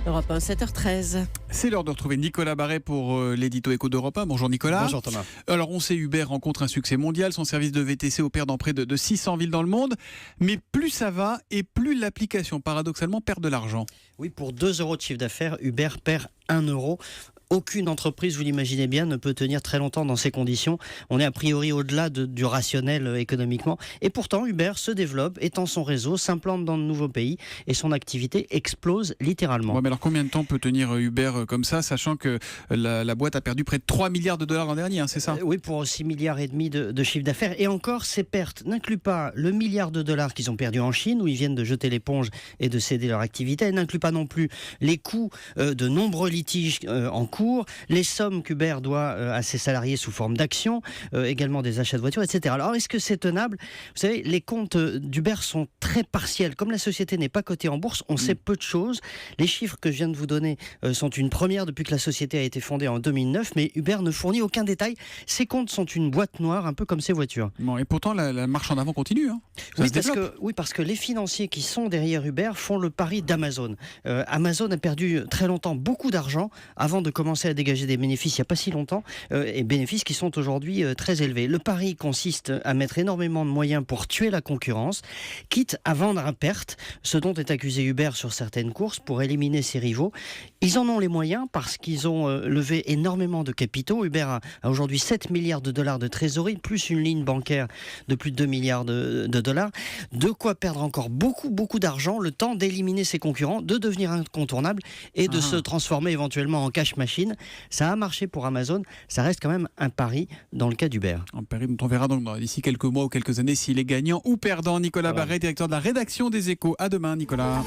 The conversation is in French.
Europe 1, 7h13. C'est l'heure de retrouver Nicolas Barret pour l'édito éco d'Europe 1. Bonjour Nicolas. Bonjour Thomas. Alors on sait, Uber rencontre un succès mondial. Son service de VTC opère dans près de 600 villes dans le monde. Mais plus ça va et plus l'application, paradoxalement, perd de l'argent. Oui, pour 2 € de chiffre d'affaires, Uber perd 1 €. Aucune entreprise, vous l'imaginez bien, ne peut tenir très longtemps dans ces conditions. On est a priori au-delà du rationnel économiquement. Et pourtant, Uber se développe, étend son réseau, s'implante dans de nouveaux pays et son activité explose littéralement. Ouais, mais alors combien de temps peut tenir Uber comme ça, sachant que la boîte a perdu près de 3 milliards de dollars l'an dernier, hein, c'est ça? Oui, pour 6,5 milliards de chiffre d'affaires. Et encore, ces pertes n'incluent pas le milliard de dollars qu'ils ont perdu en Chine, où ils viennent de jeter l'éponge et de céder leur activité. Elles n'incluent pas non plus les coûts de nombreux litiges en cours, les sommes qu'Uber doit à ses salariés sous forme d'actions, également des achats de voitures, etc. Alors, est-ce que c'est tenable? Vous savez, les comptes d'Uber sont très partiels. Comme la société n'est pas cotée en bourse, on sait peu de choses. Les chiffres que je viens de vous donner sont une première depuis que la société a été fondée en 2009, mais Uber ne fournit aucun détail. Ses comptes sont une boîte noire, un peu comme ses voitures. Bon, et pourtant, la marche en avant continue. Hein. Parce que les financiers qui sont derrière Uber font le pari d'Amazon. Amazon a perdu très longtemps beaucoup d'argent avant de commencer à dégager des bénéfices il n'y a pas si longtemps, et bénéfices qui sont aujourd'hui très élevés. Le pari consiste à mettre énormément de moyens pour tuer la concurrence, quitte à vendre à perte, ce dont est accusé Uber sur certaines courses pour éliminer ses rivaux. Ils en ont les moyens parce qu'ils ont levé énormément de capitaux. Uber a aujourd'hui 7 milliards de dollars de trésorerie, plus une ligne bancaire de plus de 2 milliards de dollars. De quoi perdre encore beaucoup d'argent, le temps d'éliminer ses concurrents, de devenir incontournable et de se transformer éventuellement en cash machine. Ça a marché pour Amazon, ça reste quand même un pari dans le cas d'Uber. Un pari dont on verra donc d'ici quelques mois ou quelques années s'il est gagnant ou perdant. Nicolas Barret, directeur de la rédaction des Échos. À demain Nicolas.